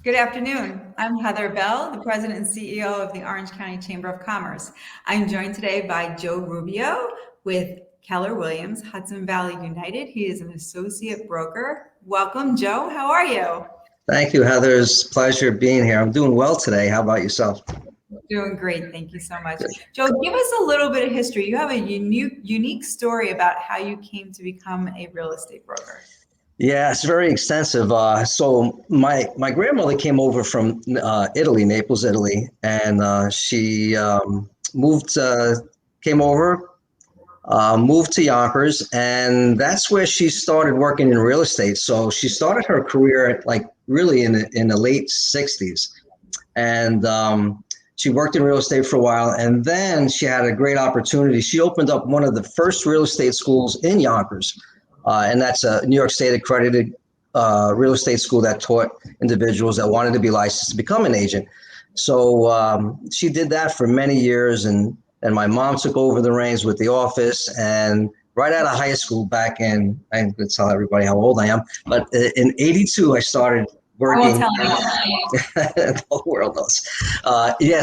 Good afternoon. I'm Heather Bell, the President and CEO of the Orange County Chamber of Commerce. I'm joined today by Joe Rubeo with Keller Williams, Hudson Valley United. He is an associate broker. Welcome, Joe. How are you? Thank you, Heather. It's a pleasure being here. I'm doing well today. How about yourself? Doing great. Thank you so much. Joe, give us a little bit of history. You have a unique story about how you came to become a real estate broker. Yeah, it's very extensive. So my grandmother came over from Italy, Naples, Italy, and she came over, moved to Yonkers, and that's where she started working in real estate. So she started her career really in the late 60s, and she worked in real estate for a while, and then she had a great opportunity. She opened up one of the first real estate schools in Yonkers. And that's a New York State accredited real estate school that taught individuals that wanted to be licensed to become an agent. So she did that for many years, and my mom took over the reins with the office. And right out of high school, back in, I'm going to tell everybody how old I am, but in '82, I started working. The whole world knows.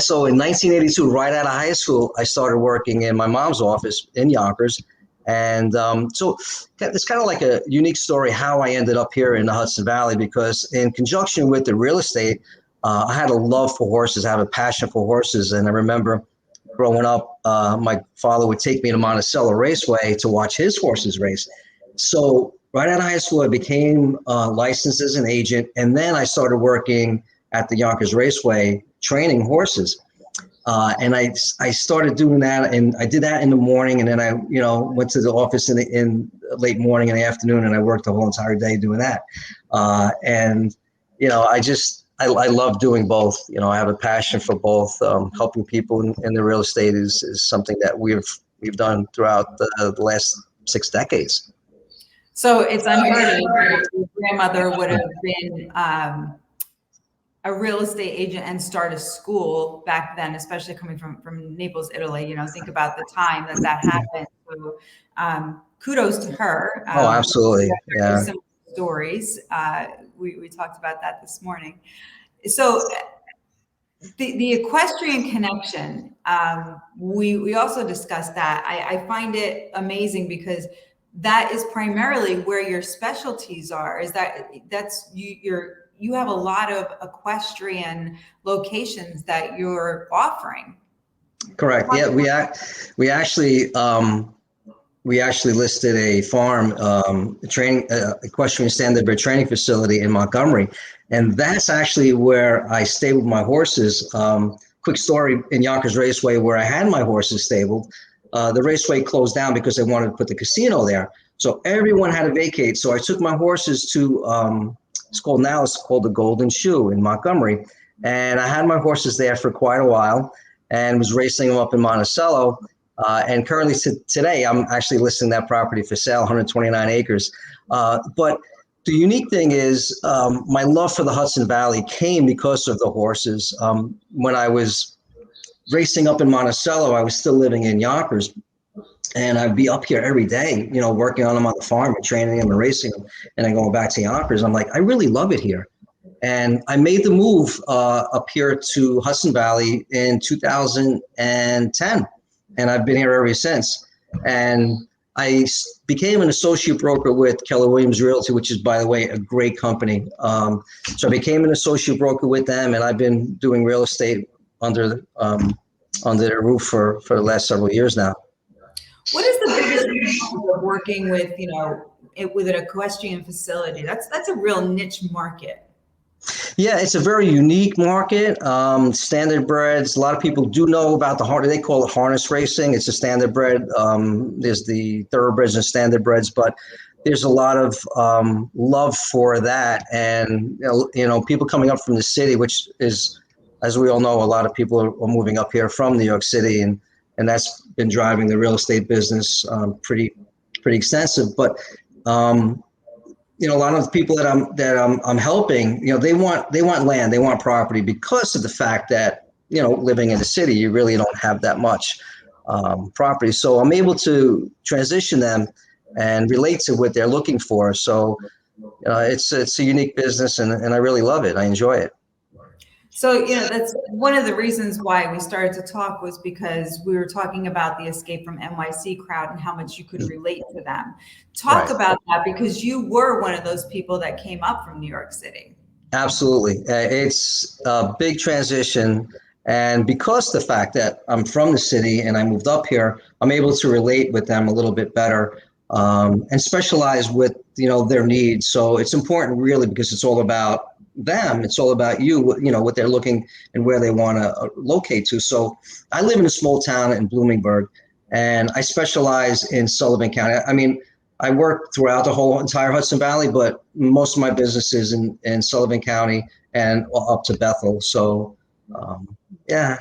So in 1982, right out of high school, I started working in my mom's office in Yonkers. And so it's kind of like a unique story how I ended up here in the Hudson Valley, because in conjunction with the real estate, I had a love for horses, I have a passion for horses. And I remember growing up, my father would take me to Monticello Raceway to watch his horses race. So right out of high school, I became licensed as an agent. And then I started working at the Yonkers Raceway training horses. And I started doing that, and I did that in the morning, and then I went to the office in the late morning and the afternoon, and I worked the whole entire day doing that. I love doing both. I have a passion for both. Helping people in the real estate is something that we've done throughout the last 6 decades. So it's unheard of. Your grandmother would have been a real estate agent and start a school back then, especially coming from Naples, Italy. Think about the time that happened. So kudos to her. Oh, absolutely. Yeah. Some stories. We talked about that this morning. So the Equestrian Connection, we also discussed that. I find it amazing because that is primarily where your specialties are. You have a lot of equestrian locations that you're offering. Correct. Yeah, we actually listed a farm, equestrian standardbred training facility in Montgomery, and that's actually where I stabled my horses. Quick story: in Yonkers Raceway, where I had my horses stabled, the raceway closed down because they wanted to put the casino there. So everyone had to vacate. So I took my horses to it's called the Golden Shoe in Montgomery. And I had my horses there for quite a while and was racing them up in Monticello. And currently today, I'm actually listing that property for sale, 129 acres. But the unique thing is my love for the Hudson Valley came because of the horses. When I was racing up in Monticello, I was still living in Yonkers. And I'd be up here every day, working on them on the farm and training them and racing them, and then going back to Yonkers. I'm like, I really love it here. And I made the move up here to Hudson Valley in 2010, and I've been here ever since. And I became an associate broker with Keller Williams Realty, which is, by the way, a great company. So I became an associate broker with them, and I've been doing real estate under their roof for the last several years now. What is the biggest issue of working with, with an equestrian facility? That's a real niche market. Yeah, it's a very unique market. Standardbreds, a lot of people do know about they call it harness racing. It's a standardbred. There's the thoroughbreds and standardbreds, but there's a lot of love for that. And, people coming up from the city, which is, as we all know, a lot of people are moving up here from New York City, and that's been driving the real estate business pretty extensive. But a lot of the people that I'm helping, they want land, they want property, because of the fact that living in the city, you really don't have that much property. So I'm able to transition them and relate to what they're looking for. So it's a unique business, and I really love it. I enjoy it. So, that's one of the reasons why we started to talk, was because we were talking about the Escape from NYC crowd and how much you could relate to them. Talk Right. about that, because you were one of those people that came up from New York City. Absolutely. It's a big transition. And because the fact that I'm from the city and I moved up here, I'm able to relate with them a little bit better, and specialize with, their needs. So it's important really, because it's all about them. It's all about what they're looking and where they want to locate to. So I live in a small town in Bloomingburg, and I specialize in Sullivan County. I mean, I work throughout the whole entire Hudson Valley, but most of my business is in Sullivan County and up to Bethel. So, yeah.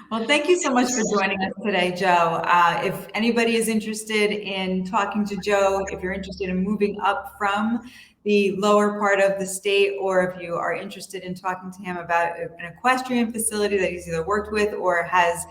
Well, thank you so much for joining us today, Joe. If anybody is interested in talking to Joe, if you're interested in moving up from the lower part of the state, or if you are interested in talking to him about an equestrian facility that he's either worked with or has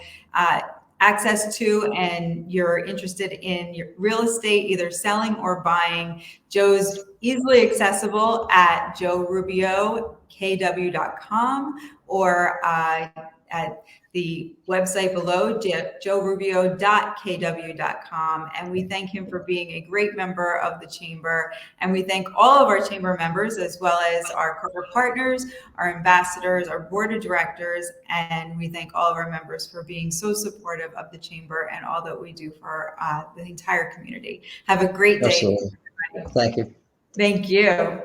access to, and you're interested in your real estate, either selling or buying, Joe's easily accessible at joerubeokw.com, or at the website below, joerubeo.kw.com. And we thank him for being a great member of the chamber. And we thank all of our chamber members, as well as our corporate partners, our ambassadors, our board of directors. And we thank all of our members for being so supportive of the chamber and all that we do for the entire community. Have a great day. Absolutely. Thank you. Thank you.